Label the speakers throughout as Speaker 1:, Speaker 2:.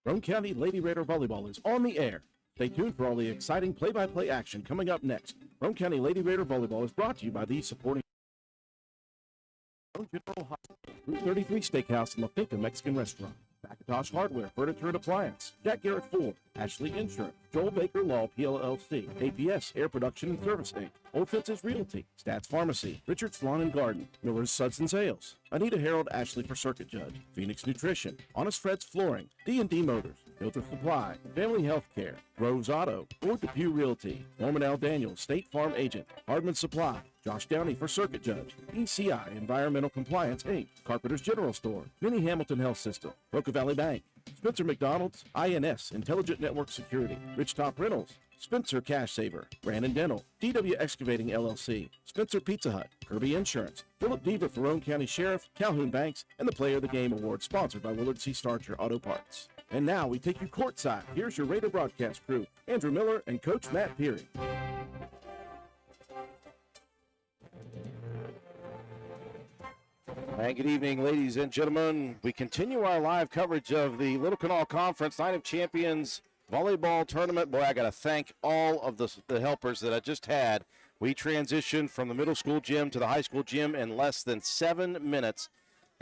Speaker 1: Roane County Lady Raider Volleyball is on the air. Stay tuned for all the exciting play-by-play action coming up next. Roane County Lady Raider Volleyball is brought to you by these supporting General Hospital, Route 33 Steakhouse, and La Finca Mexican Restaurant. McIntosh Hardware, Furniture and Appliance, Jack Garrett Ford, Ashley Insurance, Joel Baker Law PLLC, APS Air Production and Service Inc., Old Fences Realty, Stats Pharmacy, Richard's Lawn and Garden, Miller's Suds and Sales, Anita Harold Ashley for Circuit Judge, Phoenix Nutrition, Honest Fred's Flooring, D&D Motors, Filter Supply, Family Health Care, Groves Auto, Ford Depew Realty, Norman L. Daniels, State Farm Agent, Hardman Supply, Josh Downey for Circuit Judge, ECI Environmental Compliance Inc., Carpenter's General Store, Minnie Hamilton Health System, Roca Valley Bank, Spencer McDonald's, INS Intelligent Network Security, Rich Top Rentals, Spencer Cash Saver, Brandon Dental, DW Excavating LLC, Spencer Pizza Hut, Kirby Insurance, Philip Deaver for Roane County Sheriff, Calhoun Banks, and the Player of the Game Award sponsored by Willard C. Starcher Auto Parts. And now we take you courtside. Here's your Raider broadcast crew, Andrew Miller and Coach Matt Peary.
Speaker 2: And good evening, ladies and gentlemen. We continue our live coverage of the Little Canal Conference Night of Champions Volleyball Tournament. Boy, I got to thank all of the helpers that I just had. We transitioned from the middle school gym to the high school gym in less than 7 minutes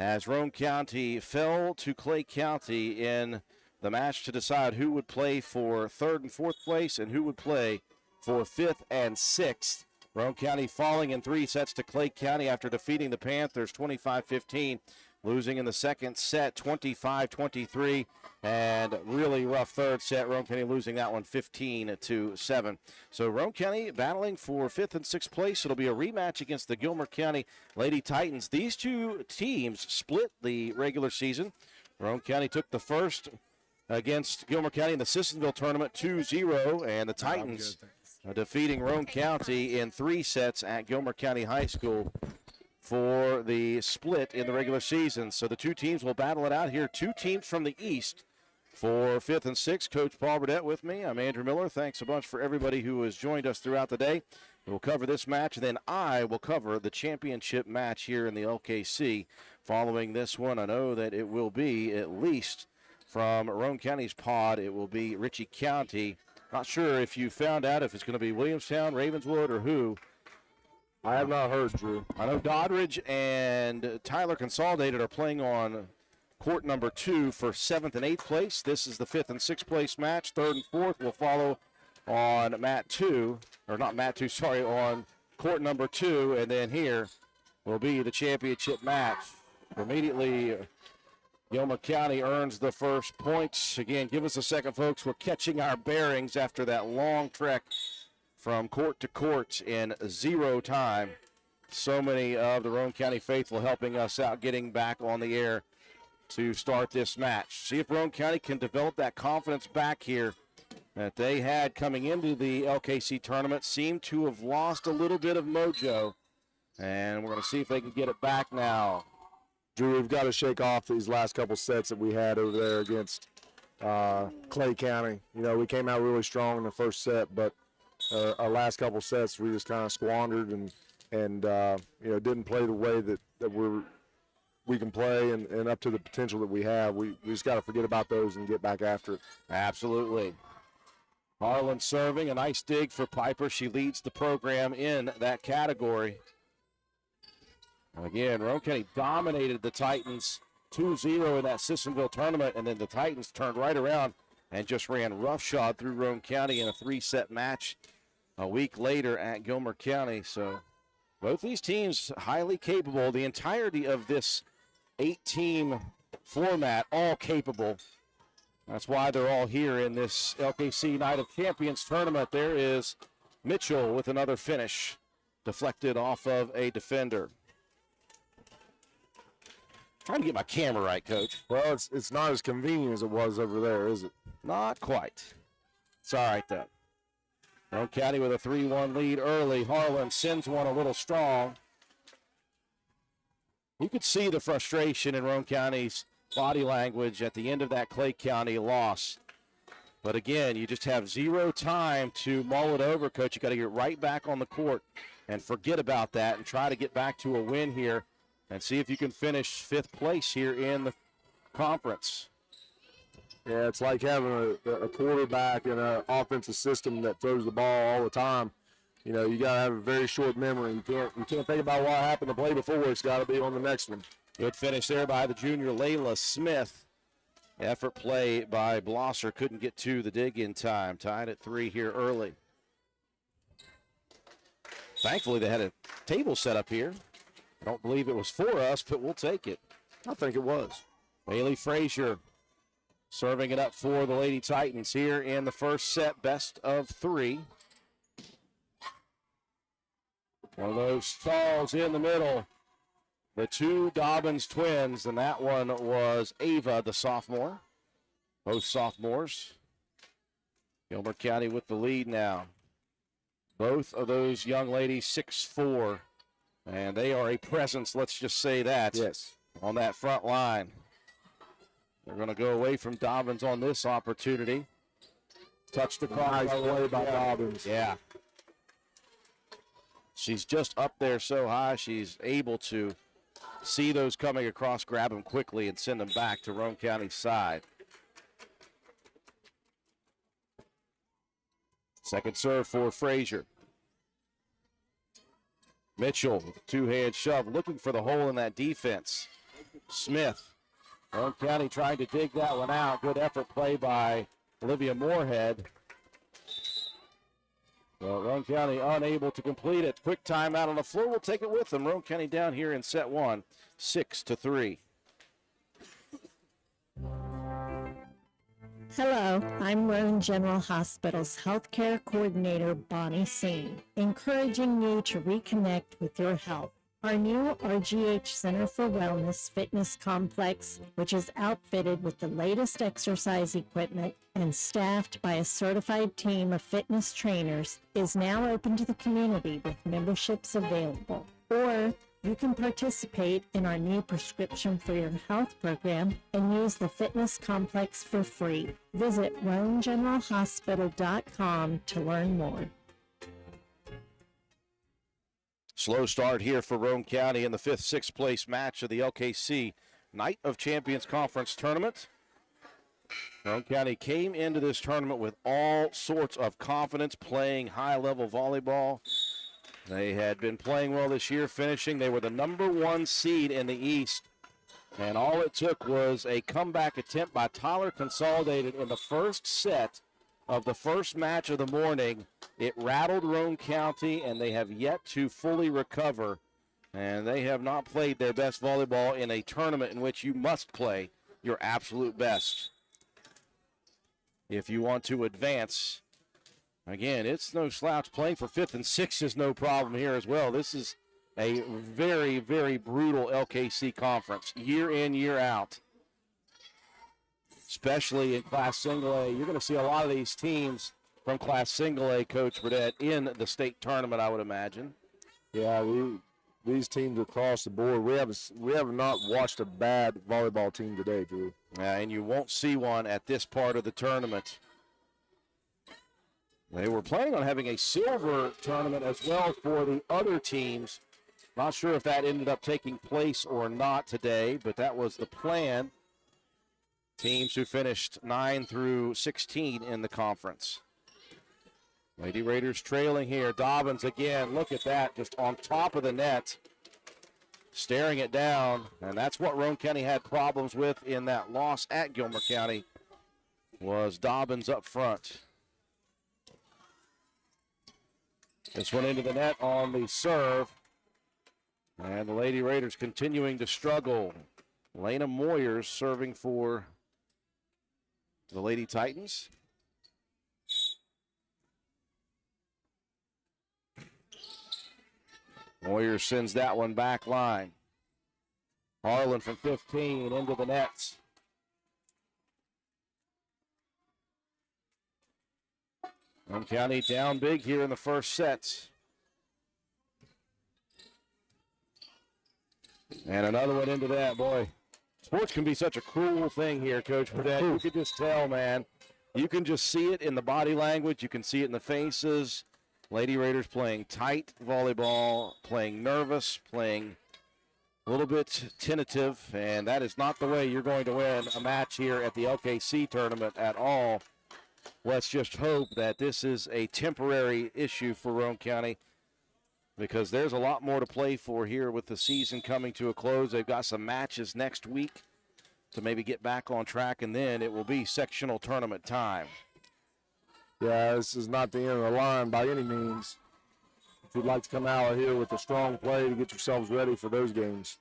Speaker 2: as Roane County fell to Clay County in the match to decide who would play for 3rd and 4th place and who would play for 5th and 6th. Roane County falling in 3 sets to Clay County after defeating the Panthers 25-15, losing in the second set 25-23, and really rough third set. Roane County losing that one 15-7. So Roane County battling for 5th and 6th place. It'll be a rematch against the Gilmer County Lady Titans. These two teams split the regular season. Roane County took the first against Gilmer County in the Sissonville tournament 2-0, and the Titans defeating Roane County in 3 sets at Gilmer County High School for the split in the regular season. So the two teams will battle it out here. 2 teams from the East for 5th and 6th. Coach Paul Burdett with me. I'm Andrew Miller. Thanks a bunch for everybody who has joined us throughout the day. We'll cover this match, and then I will cover the championship match here in the LKC following this one. I know that it will be, at least from Roane County's pod, it will be Ritchie County. Not sure if you found out if it's going to be Williamstown, Ravenswood, or who.
Speaker 3: I have not heard, Drew.
Speaker 2: I know Doddridge and Tyler Consolidated are playing on court number 2 for 7th and 8th place. This is the 5th and 6th place match. 3rd and 4th will follow on on court number 2. And then here will be the championship match. Immediately, Gilmer County earns the first points. Again, give us a second, folks. We're catching our bearings after that long trek from court to court in 0 time. So many of the Roane County faithful helping us out, getting back on the air to start this match. See if Roane County can develop that confidence back here that they had coming into the LKC tournament. Seemed to have lost a little bit of mojo, and we're going to see if they can get it back now.
Speaker 3: Drew, we've got to shake off these last couple sets that we had over there against Clay County. You know, we came out really strong in the first set, but our last couple sets we just kind of squandered and you know, didn't play the way that we can play and up to the potential that we have. We just got to forget about those and get back after it.
Speaker 2: Absolutely. Harlan serving, a nice dig for Piper. She leads the program in that category. Again, Roane County dominated the Titans 2-0 in that Sissonville tournament, and then the Titans turned right around and just ran roughshod through Roane County in a 3-set match a week later at Gilmer County. So both these teams highly capable. The entirety of this 8-team format, all capable. That's why they're all here in this LKC Night of Champions tournament. There is Mitchell with another finish, deflected off of a defender. Trying to get my camera right, Coach.
Speaker 3: Well, it's not as convenient as it was over there, is it?
Speaker 2: Not quite. It's all right, though. Roane County with a 3-1 lead early. Harlan sends one a little strong. You could see the frustration in Roane County's body language at the end of that Clay County loss. But, again, you just have 0 time to mull it over, Coach. You got to get right back on the court and forget about that and try to get back to a win here and see if you can finish 5th place here in the conference.
Speaker 3: Yeah, it's like having a quarterback and an offensive system that throws the ball all the time. You know, you got to have a very short memory. You can't think about what happened to play before. It's got to be on the next one.
Speaker 2: Good finish there by the junior Layla Smith. Effort play by Blosser. Couldn't get to the dig in time. Tied at 3 here early. Thankfully, they had a table set up here. I don't believe it was for us, but we'll take it.
Speaker 3: I think it was.
Speaker 2: Bailey Frazier serving it up for the Lady Titans here in the first set, best of 3. One of those stalls in the middle. The two Dobbins twins, and that one was Ava, the sophomore. Both sophomores. Gilmer County with the lead now. Both of those young ladies 6'4", and they are a presence, let's just say that,
Speaker 3: yes,
Speaker 2: on that front line. They're going to go away from Dobbins on this opportunity. Touched across.
Speaker 3: Nice play by Dobbins.
Speaker 2: Yeah. She's just up there so high, she's able to see those coming across, grab them quickly, and send them back to Roane County's side. Second serve for Frazier. Mitchell with a two-hand shove, looking for the hole in that defense. Smith. Roane County trying to dig that one out. Good effort play by Olivia Moorhead. Well, Roane County unable to complete it. Quick timeout on the floor. We'll take it with them. Roane County down here in set 1, 6-3.
Speaker 4: Hello, I'm Roane General Hospital's Healthcare Coordinator, Bonnie Singh, encouraging you to reconnect with your health. Our new RGH Center for Wellness Fitness Complex, which is outfitted with the latest exercise equipment and staffed by a certified team of fitness trainers, is now open to the community with memberships available. Or you can participate in our new Prescription for Your Health program and use the fitness complex for free. Visit RoaneGeneralHospital.com to learn more.
Speaker 2: Slow start here for Roane County in the 5th, 6th place match of the LKC Night of Champions Conference Tournament. Roane County came into this tournament with all sorts of confidence, playing high-level volleyball. They had been playing well this year, finishing. They were the number 1 seed in the East. And all it took was a comeback attempt by Tyler Consolidated in the first set of the first match of the morning. It rattled Roane County, and they have yet to fully recover. And they have not played their best volleyball in a tournament in which you must play your absolute best if you want to advance. Again, it's no slouch. Playing for 5th and 6th is no problem here as well. This is a very, very brutal LKC conference, year in, year out. Especially in Class Single A. You're going to see a lot of these teams from Class Single A, Coach Burdett, in the state tournament, I would imagine.
Speaker 3: Yeah, these teams across the board, we have not watched a bad volleyball team today, Drew.
Speaker 2: And you won't see one at this part of the tournament. They were planning on having a silver tournament as well for the other teams. Not sure if that ended up taking place or not today, but that was the plan. Teams who finished 9 through 16 in the conference. Lady Raiders trailing here. Dobbins again. Look at that, just on top of the net, staring it down. And that's what Roane County had problems with in that loss at Gilmer County, was Dobbins up front. This one into the net on the serve. And the Lady Raiders continuing to struggle. Lena Moyers serving for the Lady Titans. Moyers sends that one back line. Harlan from 15 into the nets. Roane County down big here in the first set. And another one into that, boy. Sports can be such a cruel thing here, Coach Burdett. You can just tell, man. You can just see it in the body language. You can see it in the faces. Lady Raiders playing tight volleyball, playing nervous, playing a little bit tentative, and that is not the way you're going to win a match here at the LKC tournament at all. Let's just hope that this is a temporary issue for Roane County, because there's a lot more to play for here with the season coming to a close. They've got some matches next week to maybe get back on track, and then it will be sectional tournament time.
Speaker 3: Yeah, this is not the end of the line by any means. If you'd like to come out here with a strong play to get yourselves ready for those games.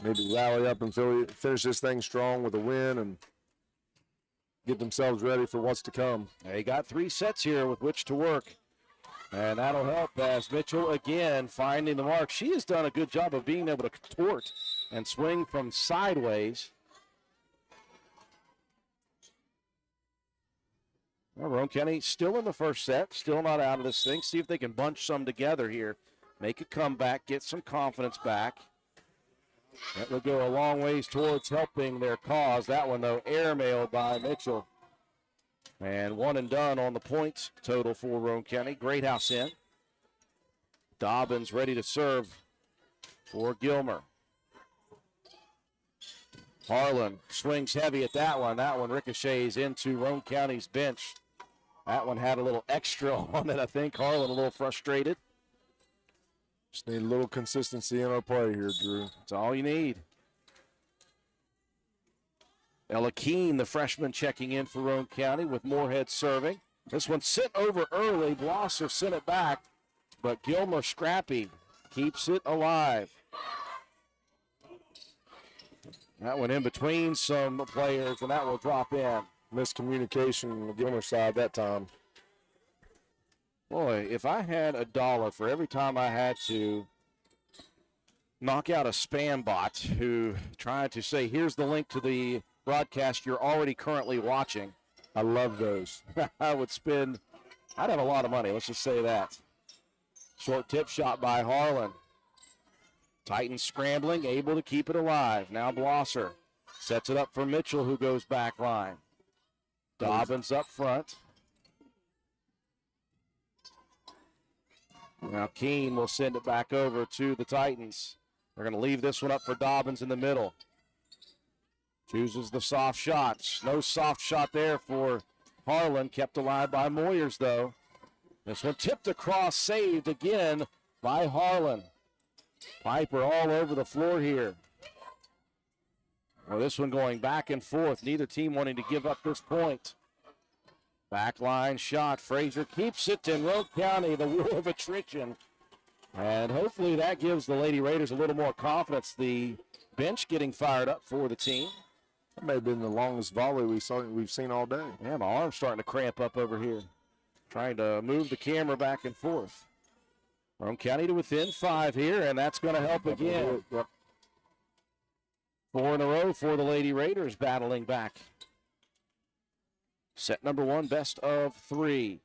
Speaker 3: Maybe rally up and finish this thing strong with a win and get themselves ready for what's to come.
Speaker 2: They got 3 sets here with which to work, and that'll help as Mitchell again finding the mark. She has done a good job of being able to contort and swing from sideways. Well, Roane County still in the first set, still not out of this thing. See if they can bunch some together here, make a comeback, get some confidence back. That will go a long ways towards helping their cause. That one, though, airmailed by Mitchell. And one and done on the points total for Roane County. Great house in. Dobbins ready to serve for Gilmer. Harlan swings heavy at that one. That one ricochets into Roane County's bench. That one had a little extra on it, I think. Harlan a little frustrated.
Speaker 3: Just need a little consistency in our play here, Drew.
Speaker 2: That's all you need. Ella Keene, the freshman, checking in for Roane County with Moorhead serving. This one sent over early. Blosser sent it back, but Gilmer scrappy keeps it alive. That one in between some players, and that will drop in.
Speaker 3: Miscommunication on the Gilmer side that time.
Speaker 2: Boy, if I had $1 for every time I had to knock out a spam bot who tried to say, here's the link to the broadcast you're already currently watching.
Speaker 3: I love those.
Speaker 2: I'd have a lot of money, let's just say that. Short tip shot by Harlan. Titans scrambling, able to keep it alive. Now Blosser sets it up for Mitchell, who goes back line. Dobbins up front. Now Keene will send it back over to the Titans. They're going to leave this one up for Dobbins in the middle. Chooses the soft shots. No soft shot there for Harlan. Kept alive by Moyers, though. This one tipped across, saved again by Harlan. Piper all over the floor here. Well, this one going back and forth. Neither team wanting to give up this point. Backline shot. Frazier keeps it in Roane County, the wheel of attrition. And hopefully that gives the Lady Raiders a little more confidence. The bench getting fired up for the team.
Speaker 3: That may have been the longest volley we've seen all day.
Speaker 2: Yeah, my arm's starting to cramp up over here. Trying to move the camera back and forth. Roane County to within 5 here, and that's going to help again.
Speaker 3: Yep.
Speaker 2: 4 in a row for the Lady Raiders battling back. Set number 1, best of 3.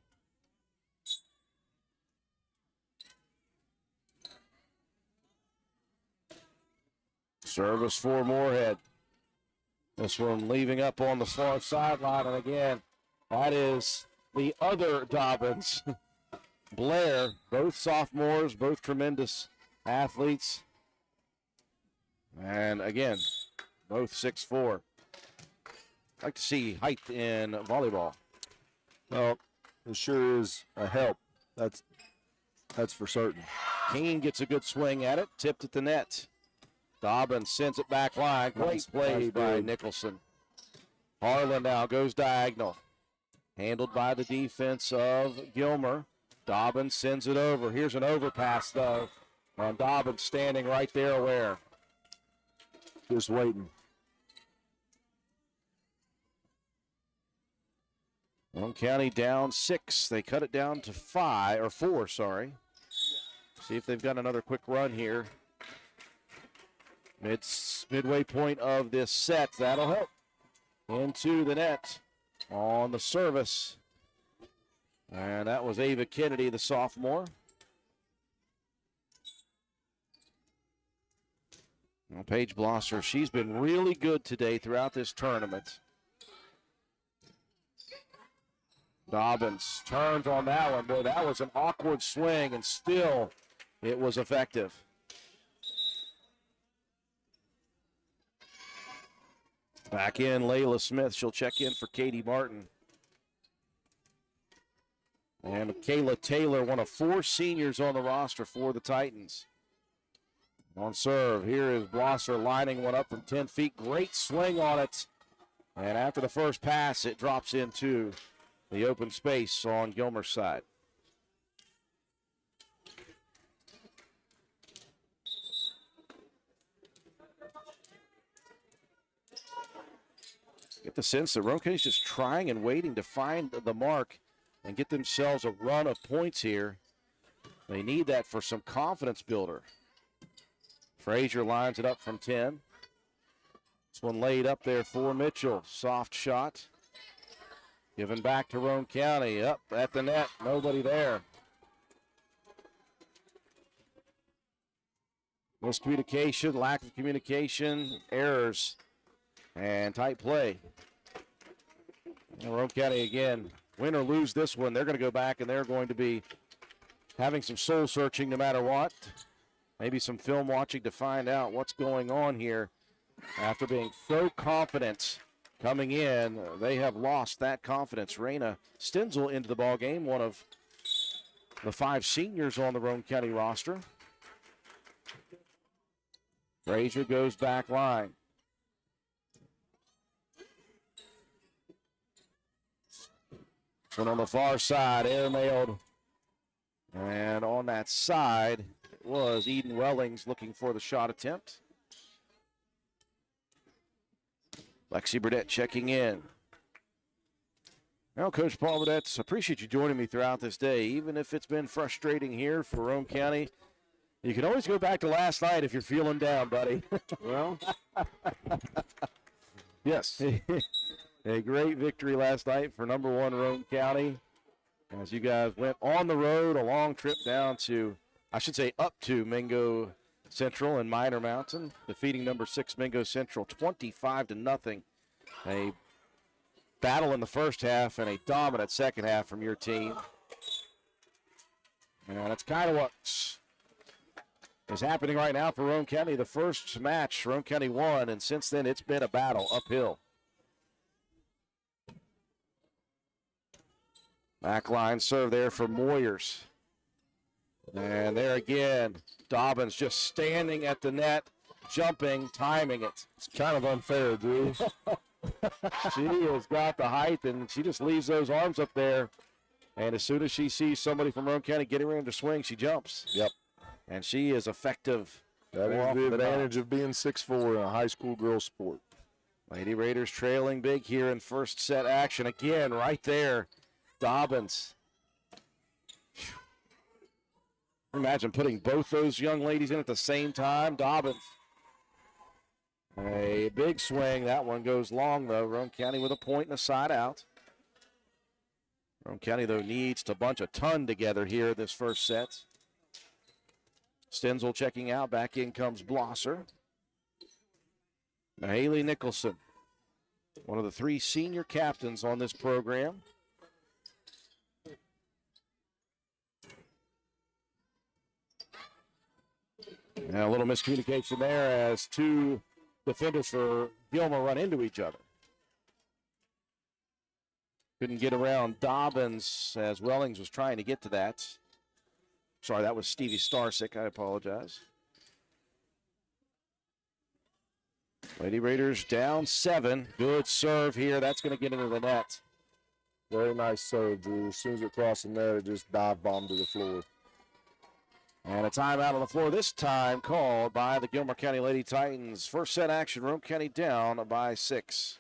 Speaker 2: Service for Moorhead. This one leaving up on the far sideline, and again, that is the other Dobbins. Blair, both sophomores, both tremendous athletes. And again, both 6'4". I'd like to see height in volleyball.
Speaker 3: Well, it sure is a help. That's for certain.
Speaker 2: Keene gets a good swing at it, tipped at the net. Dobbins sends it back line. Great play by Nicholson. Harlan now goes diagonal. Handled by the defense of Gilmer. Dobbins sends it over. Here's an overpass, though. And Dobbins standing right there aware.
Speaker 3: Just waiting.
Speaker 2: Roane County down 6. They cut it down to 4, sorry. See if they've got another quick run here. Midway point of this set. That'll help. Into the net on the service. And that was Ava Kennedy, the sophomore. Well, Paige Blosser, she's been really good today throughout this tournament. Dobbins turns on that one. Boy, that was an awkward swing, and still It was effective. Back in Layla Smith. She'll check in for Katie Martin. And Kayla Taylor, one of 4 seniors on the roster for the Titans. On serve, here is Blosser lining one up from 10 feet. Great swing on it. And after the first pass, it drops into the open space on Gilmer's side. Get the sense that Roane is just trying and waiting to find the mark and get themselves a run of points here. They need that for some confidence builder. Frazier lines it up from 10. This one laid up there for Mitchell. Soft shot. Given back to Roane County. Up at the net. Nobody there. Miscommunication, lack of communication, errors, and tight play. And Roane County again, win or lose this one, they're going to go back and they're going to be having some soul searching no matter what. Maybe some film watching to find out what's going on here. After being so confident coming in, they have lost that confidence. Raina Stenzel into the ball game, one of the 5 seniors on the Roane County roster. Frazier goes back line. This one on the far side, airmailed. And on that side, it was Eden Wellings looking for the shot attempt. Lexi Burdette checking in. Well, Coach Paul Burdette, appreciate you joining me throughout this day. Even if it's been frustrating here for Roane County, you can always go back to last night if you're feeling down, buddy.
Speaker 3: Well, yes.
Speaker 2: A great victory last night for number 1 Roane County. As you guys went on the road, a long trip down to, I should say up to Mingo Central and Minor Mountain, defeating number 6 Mingo Central 25-0. A battle in the first half and a dominant second half from your team. And that's kind of what is happening right now for Roane County. The first match, Roane County won, and since then it's been a battle uphill. Back line serve there for Moyers. And there again, Dobbins just standing at the net, jumping, timing it.
Speaker 3: It's kind of unfair, Drew.
Speaker 2: She has got the height, and she just leaves those arms up there. And as soon as she sees somebody from Roane County getting ready to swing, she jumps.
Speaker 3: Yep.
Speaker 2: And she is effective.
Speaker 3: That is the advantage of being 6'4" in a high school girls sport.
Speaker 2: Lady Raiders trailing big here in first set action. Again, right there, Dobbins. Imagine putting both those young ladies in at the same time. Dobbins. A big swing. That one goes long, though. Roane County with a point and a side out. Roane County, though, needs to bunch a ton together here this first set. Stenzel checking out. Back in comes Blosser. Now, Haley Nicholson, one of the 3 senior captains on this program. And a little miscommunication there as 2 defenders for Gilmer run into each other. Couldn't get around Dobbins as Wellings was trying to get to that. Sorry, that was Stevie Starsick. I apologize. Lady Raiders down 7. Good serve here. That's going to get into the net.
Speaker 3: Very nice serve, Drew. As soon as it crossed the net, it just dive bombed to the floor.
Speaker 2: And a timeout on the floor, this time called by the Gilmer County Lady Titans. First set action, Roane County down by 6.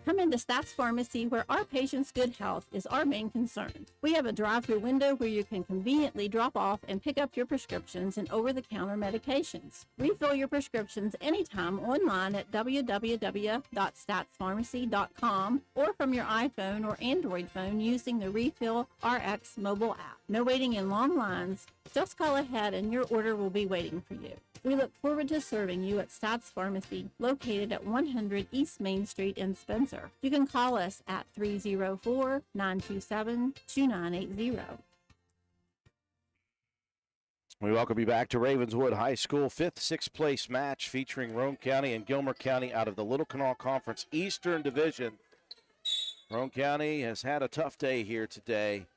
Speaker 5: Come into Stats Pharmacy, where our patients' good health is our main concern. We have a drive-through window where you can conveniently drop off and pick up your prescriptions and over-the-counter medications. Refill your prescriptions anytime online at www.statspharmacy.com or from your iPhone or Android phone using the Refill RX mobile app. No waiting in long lines. Just call ahead and your order will be waiting for you. We look forward to serving you at Stats Pharmacy, located at 100 East Main Street in Spencer. You can call us at 304-927-2980.
Speaker 2: We welcome you back to Ravenswood High School, 5th, 6th place match featuring Roane County and Gilmer County out of the Little Kanawha Conference Eastern Division. Roane County has had a tough day here today.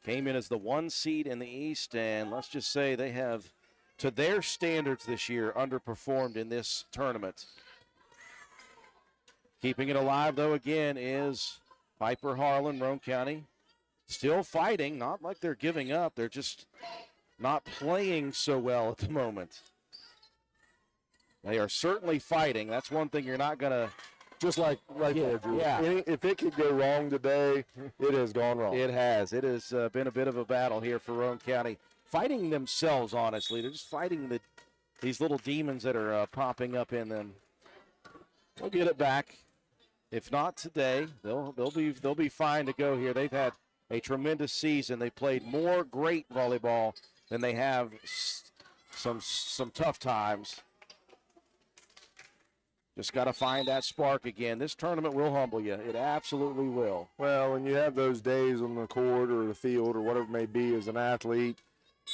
Speaker 2: Came in as the 1 seed in the East, and let's just say they have, to their standards this year, underperformed in this tournament. Keeping it alive, though, again, is Piper Harlan, Roane County. Still fighting, not like they're giving up. They're just not playing so well at the moment. They are certainly fighting. That's one thing you're not going to.
Speaker 3: Just like right there, Drew.
Speaker 2: Yeah.
Speaker 3: If it could go wrong today, it has gone wrong.
Speaker 2: It has. It has been a bit of a battle here for Roane County. Fighting themselves, honestly. They're just fighting these little demons that are popping up in them. They'll get it back. If not today, they'll be fine to go here. They've had a tremendous season. They played more great volleyball than they have some tough times. Just got to find that spark again. This tournament will humble you. It absolutely will.
Speaker 3: Well, when you have those days on the court or the field or whatever it may be as an athlete,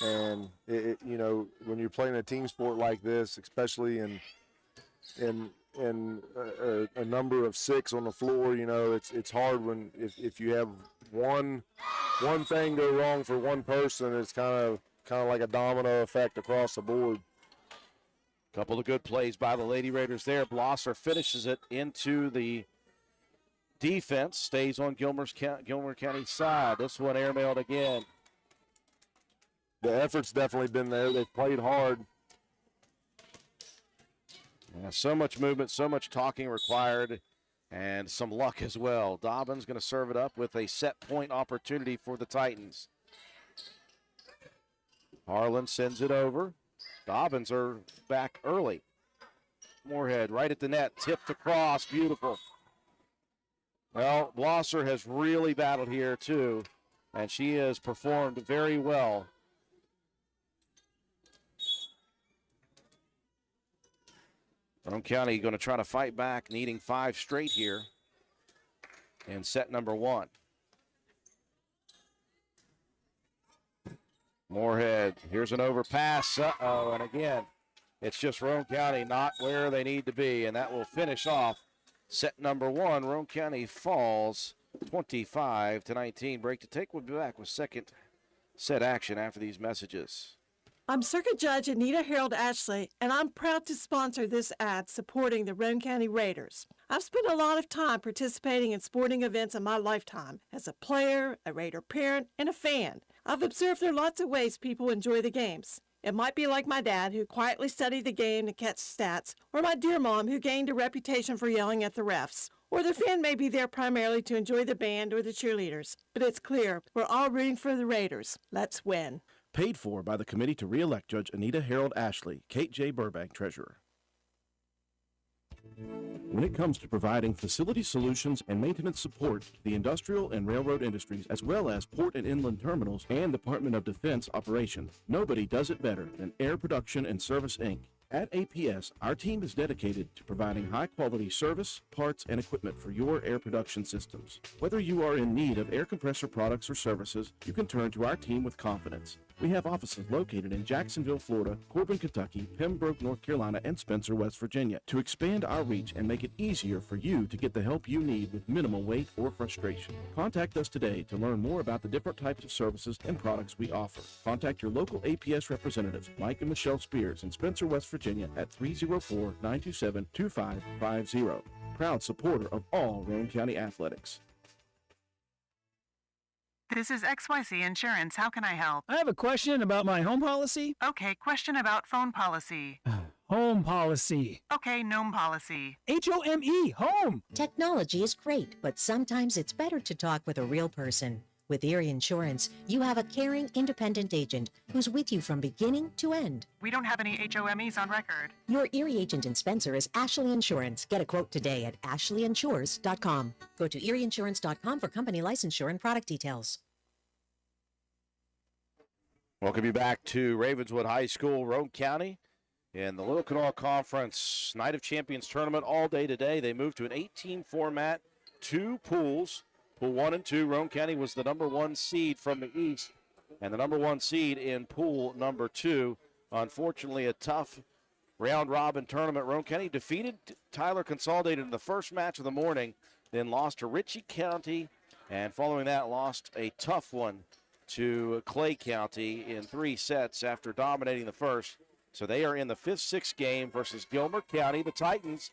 Speaker 3: and when you're playing a team sport like this, especially in a number of 6 on the floor, it's hard when if you have one thing go wrong for one person, it's kind of like a domino effect across the board.
Speaker 2: Couple of good plays by the Lady Raiders there. Blosser finishes it into the defense, stays on Gilmer County's side. This one airmailed again.
Speaker 3: The effort's definitely been there. They've played hard.
Speaker 2: Yeah, so much movement, so much talking required, and some luck as well. Dobbins going to serve it up with a set point opportunity for the Titans. Harlan sends it over. Dobbins are back early. Moorhead right at the net, tipped across, beautiful. Well, Blosser has really battled here too, and she has performed very well. Roane County going to try to fight back, needing 5 straight here in set number 1. Moorhead, here's an overpass. Uh-oh, and again, it's just Roane County not where they need to be, and that will finish off set number 1. Roane County falls 25-19. Break to take. We'll be back with second set action after these messages.
Speaker 6: I'm Circuit Judge Anita Harold Ashley, and I'm proud to sponsor this ad supporting the Roane County Raiders. I've spent a lot of time participating in sporting events in my lifetime as a player, a Raider parent, and a fan. I've observed there are lots of ways people enjoy the games. It might be like my dad, who quietly studied the game to catch stats, or my dear mom, who gained a reputation for yelling at the refs. Or the fan may be there primarily to enjoy the band or the cheerleaders. But it's clear, we're all rooting for the Raiders. Let's win.
Speaker 1: Paid for by the committee to re-elect Judge Anita Harold Ashley, Kate J. Burbank, Treasurer. When it comes to providing facility solutions and maintenance support to the industrial and railroad industries, as well as port and inland terminals and Department of Defense operations, nobody does it better than Air Production and Service, Inc. At APS, our team is dedicated to providing high-quality service, parts, and equipment for your air production systems. Whether you are in need of air compressor products or services, you can turn to our team with confidence. We have offices located in Jacksonville, Florida, Corbin, Kentucky, Pembroke, North Carolina, and Spencer, West Virginia, to expand our reach and make it easier for you to get the help you need with minimal wait or frustration. Contact us today to learn more about the different types of services and products we offer. Contact your local APS representatives, Mike and Michelle Spears in Spencer, West Virginia at 304-927-2550. Proud supporter of all Roane County athletics.
Speaker 7: This is XYZ Insurance. How can I help?
Speaker 8: I have a question about my home policy.
Speaker 7: Okay, question about phone policy.
Speaker 8: Home policy.
Speaker 7: Okay, gnome policy.
Speaker 8: H-O-M-E, home.
Speaker 9: Technology is great, but sometimes it's better to talk with a real person. With Erie Insurance, you have a caring, independent agent who's with you from beginning to end.
Speaker 7: We don't have any HOMEs on record.
Speaker 9: Your Erie agent in Spencer is Ashley Insurance. Get a quote today at ashleyinsures.com. Go to erieinsurance.com for company licensure and product details.
Speaker 2: Welcome you back to Ravenswood High School, Roane County, in the Little Kanawha Conference Night of Champions tournament all day today. They moved to an 18 format, 2 pools. Pool 1 and 2, Roane County was the number 1 seed from the East. and the number 1 seed in pool number 2. Unfortunately, a tough round-robin tournament. Roane County defeated Tyler Consolidated in the first match of the morning, then lost to Ritchie County, and following that lost a tough one to Clay County in 3 sets after dominating the first. So they are in the 5th-6th game versus Gilmer County. The Titans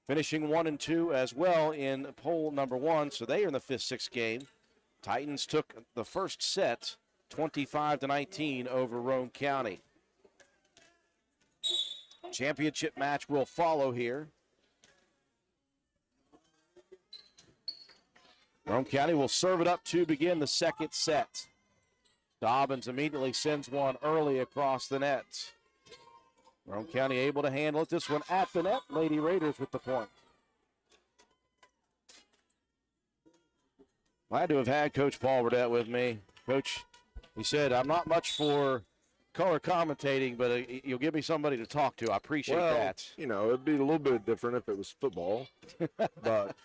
Speaker 2: finishing 1-2 as well in poll number 1, so they are in the 5th-6th game. Titans took the first set 25-19 over Roane County. Championship match will follow here. Roane County will serve it up to begin the second set. Dobbins immediately sends one early across the net. Roane County able to handle it. This one at the net. Lady Raiders with the point. Glad to have had Coach Paul Burdett with me. Coach, he said, I'm not much for color commentating, but you'll give me somebody to talk to. I appreciate that.
Speaker 3: You know, it'd be a little bit different if it was football. But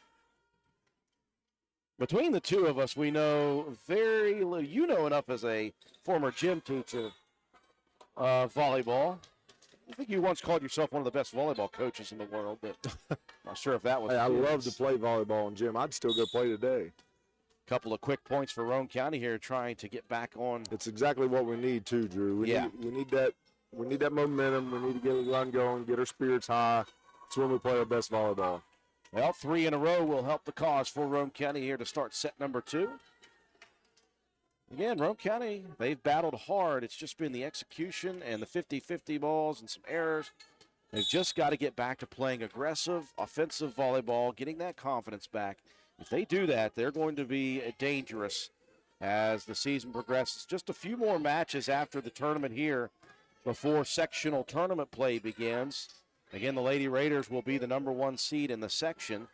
Speaker 2: between the two of us, we know very little. You know enough as a former gym teacher of volleyball. I think you once called yourself one of the best volleyball coaches in the world, but not sure if that was.
Speaker 3: Hey, I love to play volleyball in gym. I'd still go play today.
Speaker 2: Couple of quick points for Roane County here, trying to get back on.
Speaker 3: It's exactly what we need too, Drew. We need that momentum. We need to get a run going, get our spirits high. It's when we play our best volleyball.
Speaker 2: Well, 3 in a row will help the cause for Roane County here to start set number 2. Again, Roane County, they've battled hard. It's just been the execution and the 50-50 balls and some errors. They've just got to get back to playing aggressive, offensive volleyball, getting that confidence back. If they do that, they're going to be dangerous as the season progresses. Just a few more matches after the tournament here before sectional tournament play begins. Again, the Lady Raiders will be the number 1 seed in the section.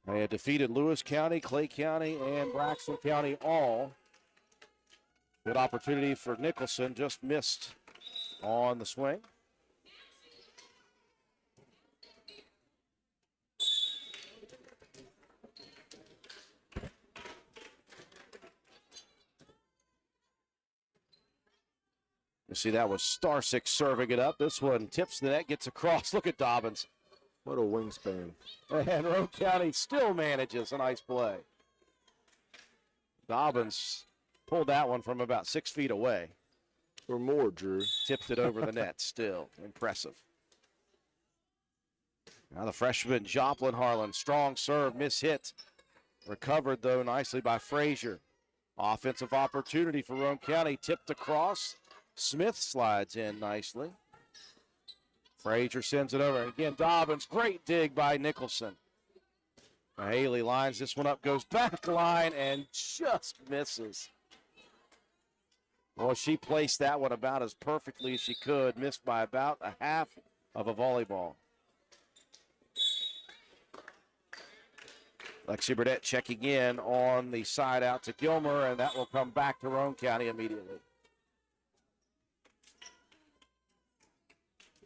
Speaker 2: They had defeated Lewis County, Clay County, and Braxton County all. Good opportunity for Nicholson, just missed on the swing. You see that was Starsick serving it up. This one tips the net, gets across. Look at Dobbins.
Speaker 3: What a wingspan.
Speaker 2: And Roane County still manages a nice play. Dobbins pulled that one from about 6 feet away.
Speaker 3: Or more, Drew.
Speaker 2: Tipped it over the net still. Impressive. Now the freshman Joplin Harlan. Strong serve, mishit. Recovered, though, nicely by Frazier. Offensive opportunity for Roane County. Tipped across. Smith slides in nicely. Frazier sends it over. Again, Dobbins, great dig by Nicholson. Haley lines this one up, goes back line, and just misses. Well, she placed that one about as perfectly as she could, missed by about a half of a volleyball. Lexi Burdett checking in on the side out to Gilmer, and that will come back to Roane County immediately.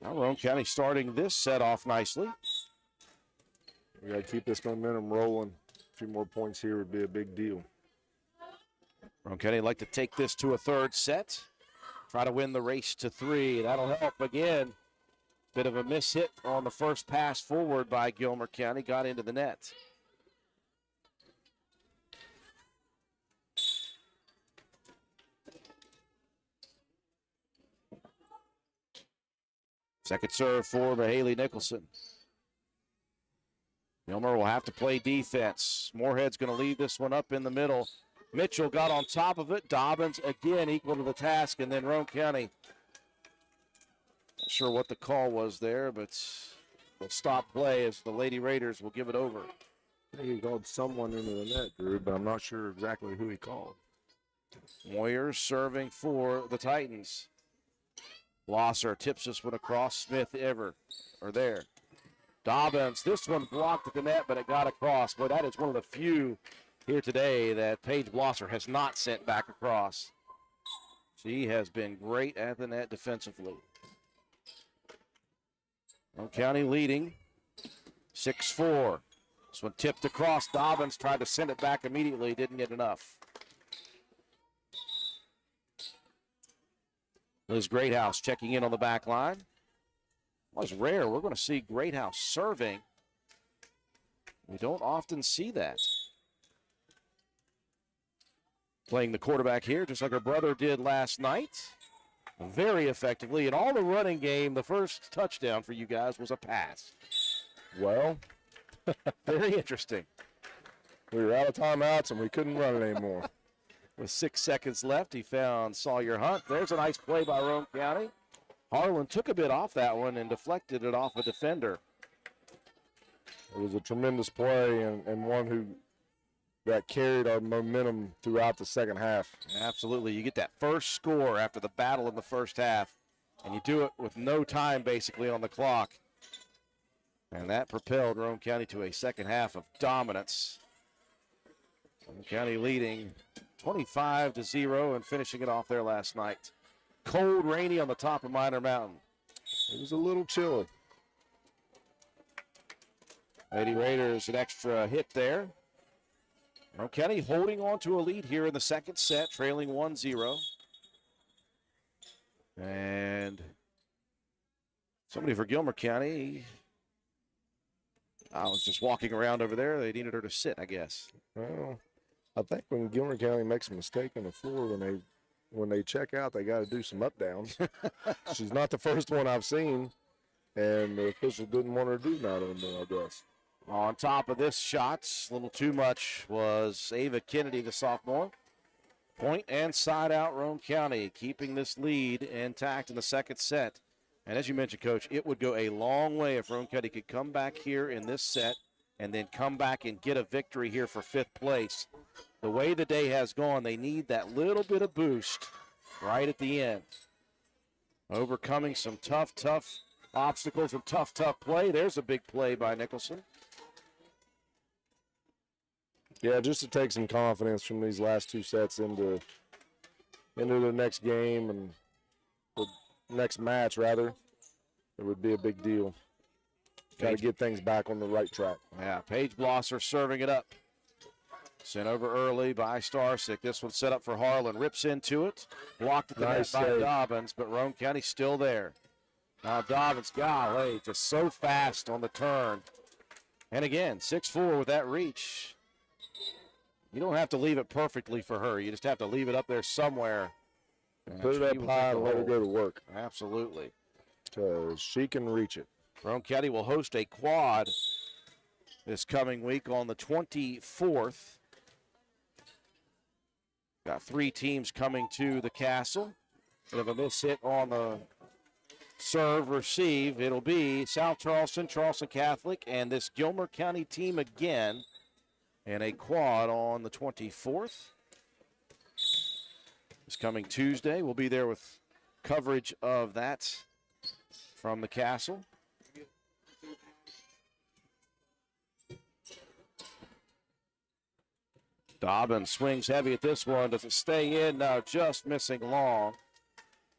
Speaker 2: Now Roane County starting this set off nicely.
Speaker 3: We got to keep this momentum rolling. A few more points here would be a big deal.
Speaker 2: Roane County would like to take this to a third set. Try to win the race to 3. That'll help again. Bit of a miss hit on the first pass forward by Gilmer County. Got into the net. Second serve for Mahaley Nicholson. Gilmer will have to play defense. Moorhead's going to leave this one up in the middle. Mitchell got on top of it. Dobbins again equal to the task, and then Roane County. Not sure what the call was there, but will stop play as the Lady Raiders will give it over.
Speaker 3: I think he called someone into the net, Drew, but I'm not sure exactly who he called.
Speaker 2: Moyer serving for the Titans. Blosser tips this one across. Smith there. Dobbins, this one blocked at the net, but it got across. Boy, that is one of the few here today that Paige Blosser has not sent back across. She has been great at the net defensively. Roane County leading 6-4. This one tipped across. Dobbins tried to send it back immediately, didn't get enough. Liz Greathouse checking in on the back line. Well, it's rare. We're going to see Greathouse serving. We don't often see that. Playing the quarterback here, just like her brother did last night. Very effectively. In all the running game, the first touchdown for you guys was a pass.
Speaker 3: Well,
Speaker 2: Very interesting.
Speaker 3: we were out of timeouts and we couldn't run it anymore.
Speaker 2: With 6 seconds left, he found Sawyer Hunt. There's a nice play by Roane County. Harlan took a bit off that one and deflected it off a defender.
Speaker 3: It was a tremendous play and one that carried our momentum throughout the second half.
Speaker 2: Absolutely. You get that first score after the battle in the first half, and you do it with no time basically on the clock. And that propelled Roane County to a second half of dominance. Roane County leading 25-0 and finishing it off there last night. Cold, rainy on the top of Minor Mountain.
Speaker 3: It was a little chilly.
Speaker 2: Lady Raiders an extra hit there. Roane County holding on to a lead here in the second set, trailing 1-0. And somebody for Gilmer County. I was just walking around over there. They needed her to sit, I guess.
Speaker 3: Well, I think when Gilmer County makes a mistake on the floor, when they check out, they got to do some up downs. She's not the first one I've seen, and the official didn't want her to do that anymore, I guess.
Speaker 2: On top of this shot, a little too much, was Ava Kennedy, the sophomore. Point and side out Roane County, keeping this lead intact in the second set. And as you mentioned, Coach, it would go a long way if Roane County could come back here in this set and then come back and get a victory here for fifth place. The way the day has gone, they need that little bit of boost right at the end. Overcoming some tough obstacles and tough play. There's a big play by Nicholson.
Speaker 3: Yeah, just to take some confidence from these last two sets into the next game and the next match, rather, it would be a big deal. Got to get things back on the right track.
Speaker 2: Yeah, Paige Blosser serving it up. Sent over early by Starsick. This one set up for Harlan. Rips into it. Blocked at the net by Dobbins, but Roane County still there. Now Dobbins, golly, just so fast on the turn. And again, 6'4" with that reach. You don't have to leave it perfectly for her. You just have to leave it up there somewhere.
Speaker 3: Put it up high and let her go to work.
Speaker 2: Absolutely.
Speaker 3: Because she can reach it.
Speaker 2: Roane County will host a quad this coming week on the 24th. Got 3 teams coming to the Castle. Bit of a miss hit on the serve receive. It'll be South Charleston, Charleston Catholic, and this Gilmer County team again. And a quad on the 24th. This coming Tuesday, we'll be there with coverage of that from the Castle. Dobbins swings heavy at this one. Does it stay in? No, just missing long.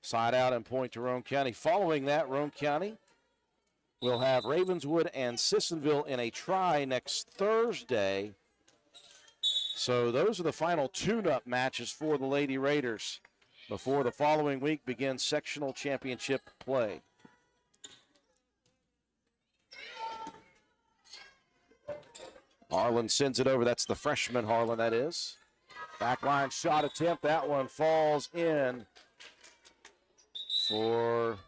Speaker 2: Side out and point to Roane County. Following that, Roane County will have Ravenswood and Sissonville in a try next Thursday. So those are the final tune-up matches for the Lady Raiders before the following week begins sectional championship play. Harlan sends it over. That's the freshman Harlan, that is. Backline shot attempt. That one falls in for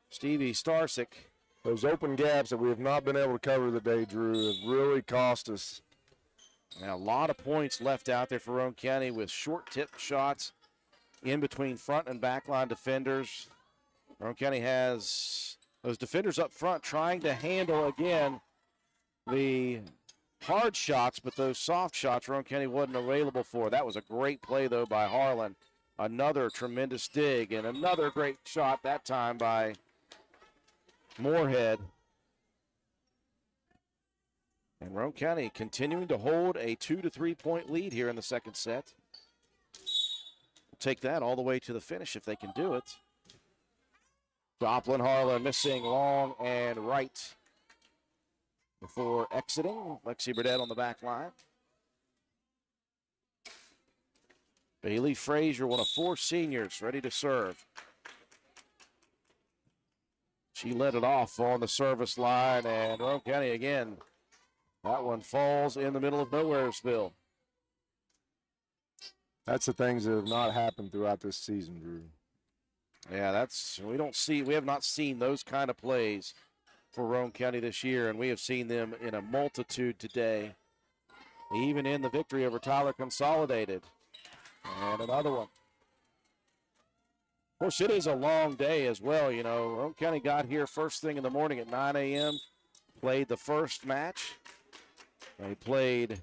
Speaker 2: Stevie Starsick.
Speaker 3: Those open gaps that we have not been able to cover today, Drew, have really cost us.
Speaker 2: Now, a lot of points left out there for Roane County with short tip shots in between front and backline defenders. Roane County has those defenders up front trying to handle, again, the hard shots, but those soft shots Roane County wasn't available for. That was a great play, though, by Harlan. Another tremendous dig and another great shot that time by Moorhead. And Roane County continuing to hold a 2 to 3 point lead here in the second set. We'll take that all the way to the finish if they can do it. Joplin Harlan missing long and right before exiting. Lexi Burdett on the back line. Bailey Frazier, one of 4 seniors, ready to serve. She led it off on the service line, and Roane County again. That one falls in the middle of Nowheresville.
Speaker 3: That's the things that have not happened throughout this season, Drew.
Speaker 2: Yeah, we have not seen those kind of plays for Roane County this year, and we have seen them in a multitude today, even in the victory over Tyler Consolidated. And another one. Of course, it is a long day as well. You know, Roane County got here first thing in the morning at 9 a.m., played the first match. They played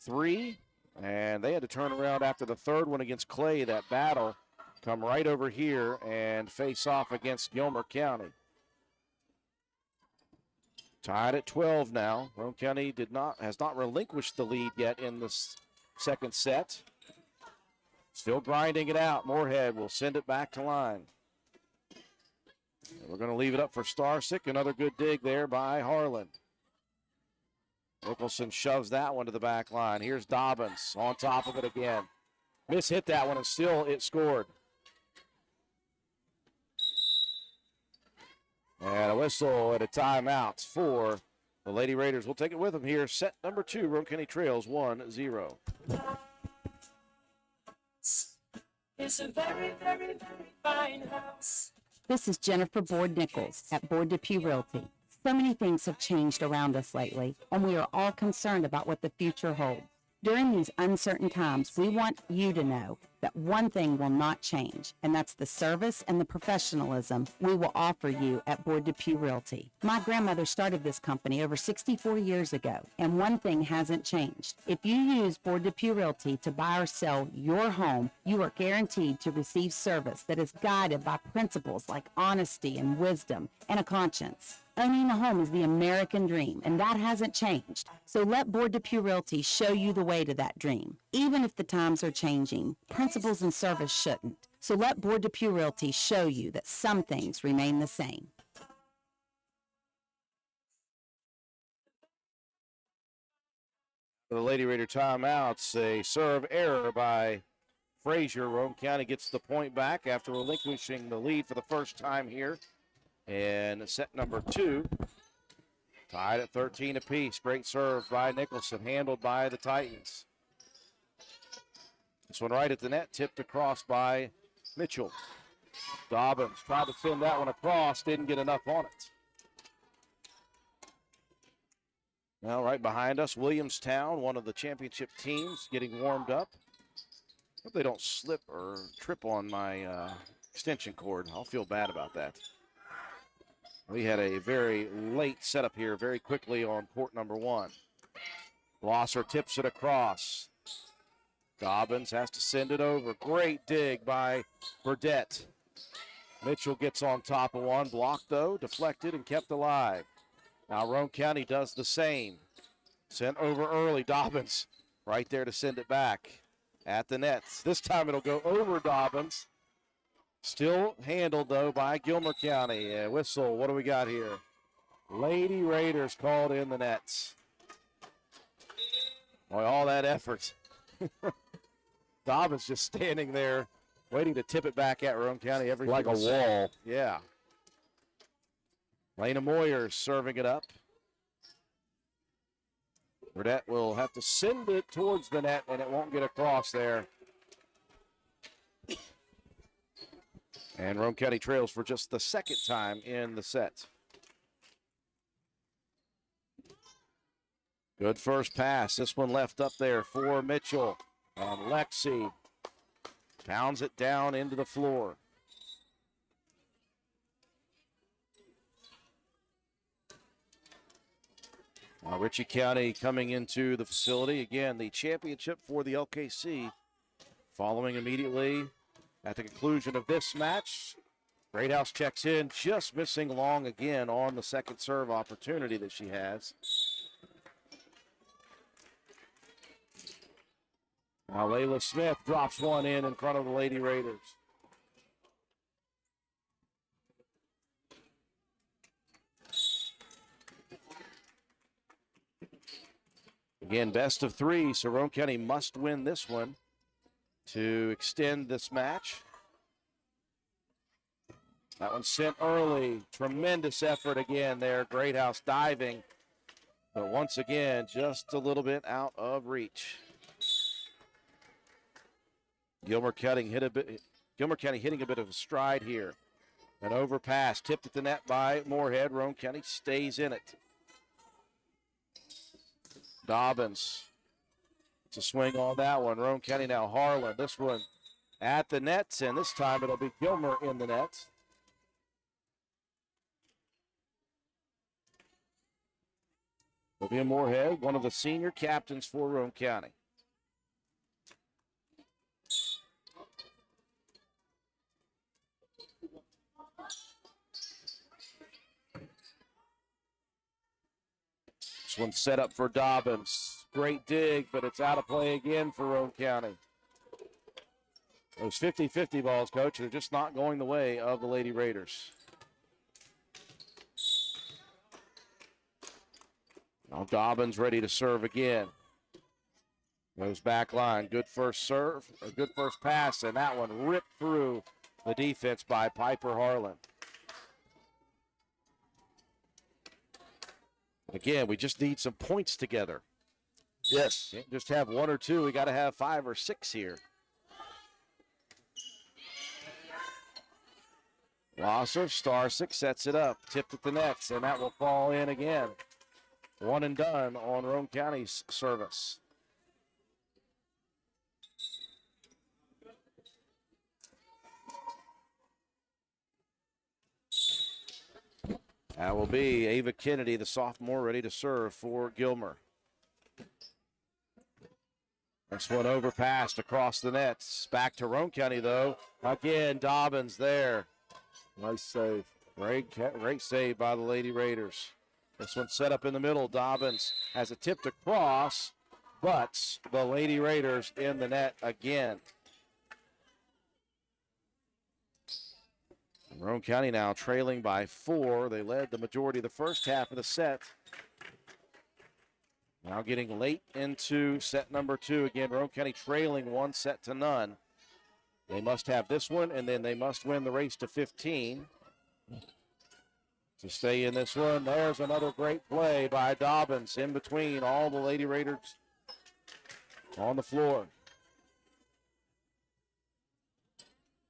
Speaker 2: 3, and they had to turn around after the third one against Clay, that battle, come right over here and face off against Gilmer County. Tied at 12 now. Roane County has not relinquished the lead yet in this second set. Still grinding it out. Moorhead will send it back to line. And we're going to leave it up for Starsick. Another good dig there by Harlan. Nicholson shoves that one to the back line. Here's Dobbins on top of it again. Hit that one, and still it scored. And a whistle and a timeout for the Lady Raiders. We'll take it with them here. Set number 2, Roane County trails 1-0.
Speaker 10: It's a very, very, very fine house.
Speaker 11: This is Jennifer Board Nichols at Board Depew Realty. So many things have changed around us lately, and we are all concerned about what the future holds. During these uncertain times, we want you to know that one thing will not change, and that's the service and the professionalism we will offer you at Board Depew Realty. My grandmother started this company over 64 years ago, and one thing hasn't changed. If you use Board Depew Realty to buy or sell your home, you are guaranteed to receive service that is guided by principles like honesty and wisdom and a conscience. Owning a home is the American dream, and that hasn't changed. So let Board Depew Realty show you the way to that dream. Even if the times are changing, principles and service shouldn't. So let Board Depew Realty show you that some things remain the same.
Speaker 2: The Lady Raider timeouts, a serve error by Frazier. Roane County gets the point back after relinquishing the lead for the first time here. And set number 2, tied at 13 apiece. Great serve by Nicholson, handled by the Titans. This one right at the net, tipped across by Mitchell. Dobbins tried to send that one across, didn't get enough on it. Now right behind us, Williamstown, one of the championship teams, getting warmed up. Hope they don't slip or trip on my extension cord. I'll feel bad about that. We had a very late setup here very quickly on court number 1. Blosser tips it across. Dobbins has to send it over. Great dig by Burdette. Mitchell gets on top of one. Blocked, though, deflected, and kept alive. Now Roane County does the same. Sent over early. Dobbins right there to send it back at the nets. This time it'll go over Dobbins. Still handled, though, by Gilmer County. Whistle, what do we got here? Lady Raiders called in the nets. Boy, all that effort. Dobbins just standing there waiting to tip it back at Roane County every
Speaker 3: Like a wall.
Speaker 2: Yeah. Lena Moyers serving it up. Burdette will have to send it towards the net, and it won't get across there. And Roane County trails for just the second time in the set. Good first pass. This one left up there for Mitchell. And Lexi pounds it down into the floor. Ritchie County coming into the facility. Again, the championship for the LKC following immediately at the conclusion of this match. Greathouse checks in, just missing long again on the second serve opportunity that she has. Now Layla Smith drops one in front of the Lady Raiders. Again, best of 3, so Roane County must win this one to extend this match. That one sent early. Tremendous effort again there. Greathouse diving. But once again, just a little bit out of reach. Gilmer County hitting a bit of a stride here. An overpass tipped at the net by Moorhead. Roane County stays in it. Dobbins. It's a swing on that one. Roane County now Harlan. This one at the nets, and this time it'll be Gilmer in the net. Olivia Moorhead, one of the senior captains for Roane County. This one's set up for Dobbins. Great dig, but it's out of play again for Roane County. Those 50-50 balls, Coach, they're just not going the way of the Lady Raiders. Now Dobbins ready to serve again. Goes back line. Good first serve, a good first pass, and that one ripped through the defense by Piper Harlan. Again, we just need some points together.
Speaker 3: Yes.
Speaker 2: Can't just have one or two. We got to have 5 or 6 here. Losser, Starsick sets it up. Tipped at the nets, and that will fall in again. One and done on Roane County's service. That will be Ava Kennedy, the sophomore, ready to serve for Gilmer. This one overpassed across the nets. Back to Roane County, though. Again, Dobbins there.
Speaker 3: Nice save.
Speaker 2: Great save by the Lady Raiders. This one set up in the middle. Dobbins has it tipped across, but the Lady Raiders in the net again. Roane County now trailing by 4. They led the majority of the first half of the set. Now getting late into set number 2. Again, Roane County trailing 1-0. They must have this one, and then they must win the race to 15 to stay in this one. There's another great play by Dobbins in between all the Lady Raiders on the floor.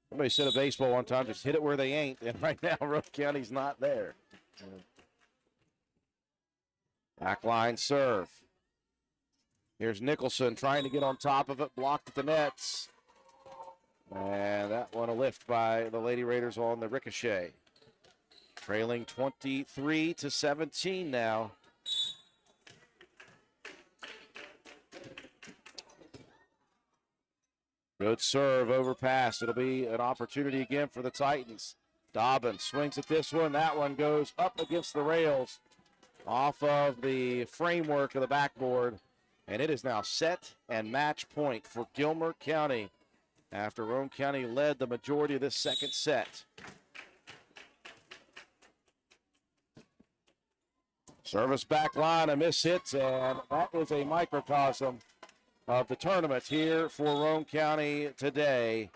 Speaker 2: Somebody said a baseball one time, just hit it where they ain't, and right now Roane County's not there. Backline serve. Here's Nicholson trying to get on top of it, blocked at the nets. And that one a lift by the Lady Raiders on the ricochet. Trailing 23-17 now. Good serve, overpass. It'll be an opportunity again for the Titans. Dobbins swings at this one. That one goes up against the rails off of the framework of the backboard. And it is now set and match point for Gilmer County after Roane County led the majority of this second set. Service back line, a miss hit, and that is a microcosm of the tournament here for Roane County today.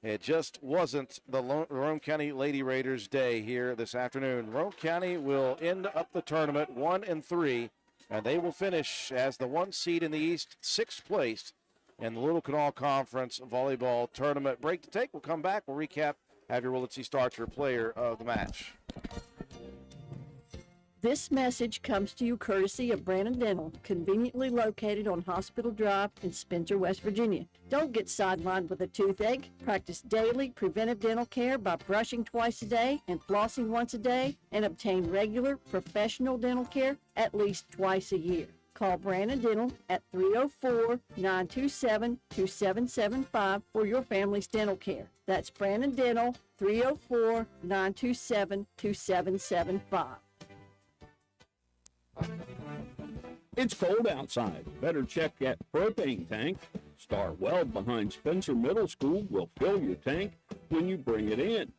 Speaker 2: It just wasn't the Roane County Lady Raiders' day here this afternoon. Roane County will end up the tournament 1-3, and they will finish as the 1 seed in the East, 6th place in the Little Canal Conference Volleyball Tournament. Break to take. We'll come back. We'll recap. Have your Willett C. Starcher player of the match.
Speaker 12: This message comes to you courtesy of Brandon Dental, conveniently located on Hospital Drive in Spencer, West Virginia. Don't get sidelined with a toothache. Practice daily preventive dental care by brushing twice a day and flossing once a day, and obtain regular professional dental care at least twice a year. Call Brandon Dental at 304-927-2775 for your family's dental care. That's Brandon Dental, 304-927-2775.
Speaker 13: It's cold outside. Better check that propane tank. Star Weld behind Spencer Middle School will fill your tank when you bring it in.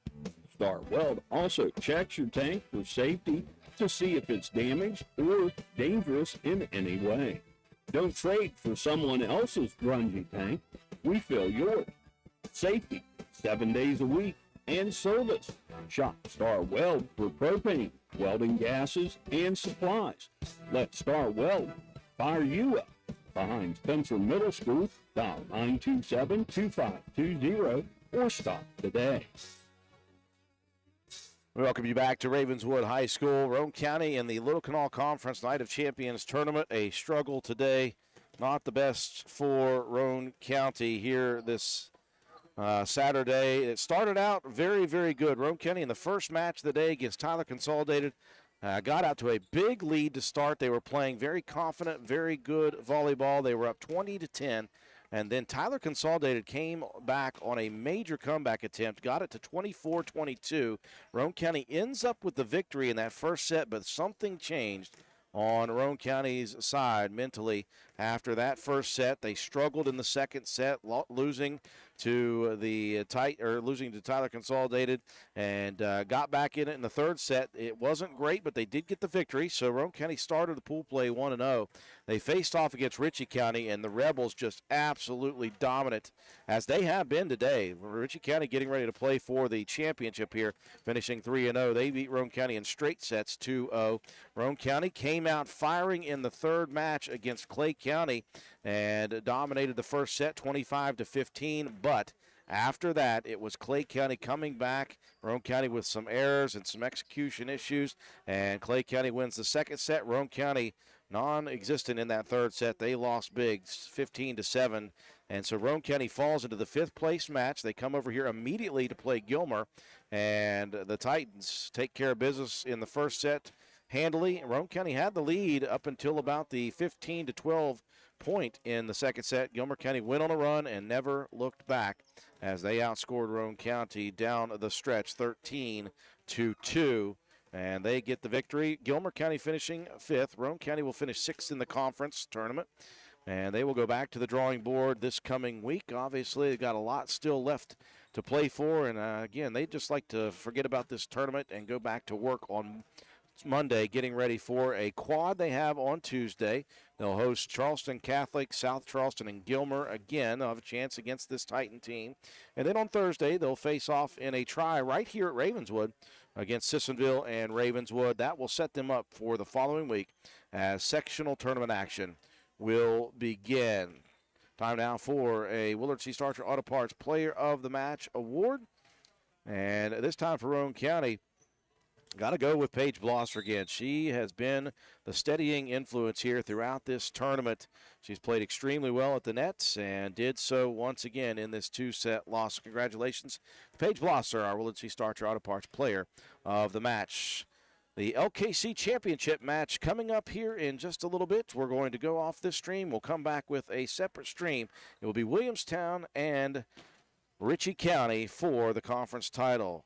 Speaker 13: Star Weld also checks your tank for safety to see if it's damaged or dangerous in any way. Don't trade for someone else's grungy tank. We fill yours. Safety, 7 days a week, and service. Shop Star Weld for propane, welding gases, and supplies. Let Star Weld fire you up. Behind Spencer Middle School, dial 927-2520 or stop today.
Speaker 2: We welcome you back to Ravenswood High School. Roane County in the Little Canal Conference Night of Champions Tournament. A struggle today. Not the best for Roane County here this Saturday. It started out very, very good. Roane County in the first match of the day against Tyler Consolidated got out to a big lead to start. They were playing very confident, very good volleyball. They were up 20-10. And then Tyler Consolidated came back on a major comeback attempt, got it to 24-22. Roane County ends up with the victory in that first set, but something changed on Roane County's side mentally. After that first set, they struggled in the second set, losing to Tyler Consolidated, and got back in it in the third set. It wasn't great, but they did get the victory. So Roane County started the pool play 1-0. They faced off against Ritchie County, and the Rebels just absolutely dominant, as they have been today. Ritchie County getting ready to play for the championship here, finishing 3-0. They beat Roane County in straight sets 2-0. Roane County came out firing in the third match against Clay County and dominated the first set 25-15, but after that, it was Clay County coming back. Roane County with some errors and some execution issues, and Clay County wins the second set. Roane County non-existent in that third set. They lost big, 15-7, and so Roane County falls into the fifth place match. They come over here immediately to play Gilmer, and the Titans take care of business in the first set handily. Roane County had the lead up until about the 15-12 point in the second set. Gilmer County went on a run and never looked back as they outscored Roane County down the stretch 13-2, and they get the victory. Gilmer County finishing fifth. Roane County will finish sixth in the conference tournament, and they will go back to the drawing board this coming week. Obviously, they've got a lot still left to play for, and again, they just like to forget about this tournament and go back to work on Monday, getting ready for a quad they have on Tuesday. They'll host Charleston Catholic, South Charleston, and Gilmer again. They'll have a chance against this Titan team. And then on Thursday, they'll face off in a try right here at Ravenswood against Sissonville and Ravenswood. That will set them up for the following week as sectional tournament action will begin. Time now for a Willard C. Starcher Auto Parts Player of the Match award. And this time for Roane County, got to go with Paige Blosser again. She has been the steadying influence here throughout this tournament. She's played extremely well at the nets and did so once again in this two-set loss. Congratulations, Paige Blosser, our Willard C. Starcher Auto Parts Player of the Match. The LKC Championship match coming up here in just a little bit. We're going to go off this stream. We'll come back with a separate stream. It will be Williamstown and Ritchie County for the conference title.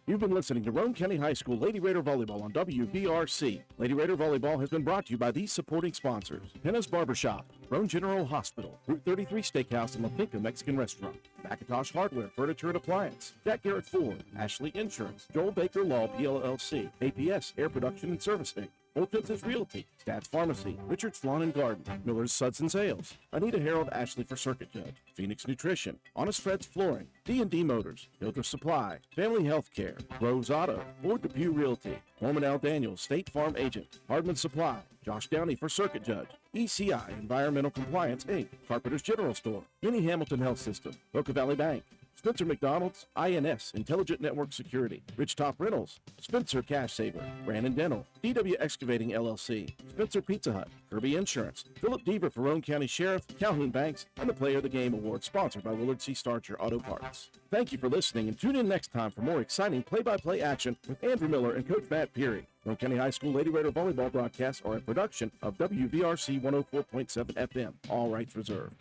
Speaker 1: You've been listening to Roane County High School Lady Raider Volleyball on WVRC. Lady Raider Volleyball has been brought to you by these supporting sponsors: Henna's Barbershop, Roane General Hospital, Route 33 Steakhouse and La Finca Mexican Restaurant, McIntosh Hardware, Furniture and Appliance, Jack Garrett Ford, Ashley Insurance, Joel Baker Law PLLC, APS Air Production and Service Inc., Old Fences Realty, Stats Pharmacy, Richard's Lawn and Garden, Miller's Suds and Sales, Anita Harold Ashley for Circuit Judge, Phoenix Nutrition, Honest Fred's Flooring, D&D Motors, Hildreth Supply, Family Health Care, Rose Auto, Ford Depew Realty, Norman L. Daniels, State Farm Agent, Hardman Supply, Josh Downey for Circuit Judge, ECI Environmental Compliance Inc., Carpenter's General Store, Minnie Hamilton Health System, Boca Valley Bank, Spencer McDonald's, INS, Intelligent Network Security, Ridgetop Rentals, Spencer Cash Saver, Brandon Dental, DW Excavating LLC, Spencer Pizza Hut, Kirby Insurance, Philip Deaver for Roane County Sheriff, Calhoun Banks, and the Player of the Game Award sponsored by Willard C. Starcher Auto Parts. Thank you for listening, and tune in next time for more exciting play-by-play action with Andrew Miller and Coach Matt Peary. Roane County High School Lady Raider Volleyball broadcasts are a production of WVRC 104.7 FM. All rights reserved.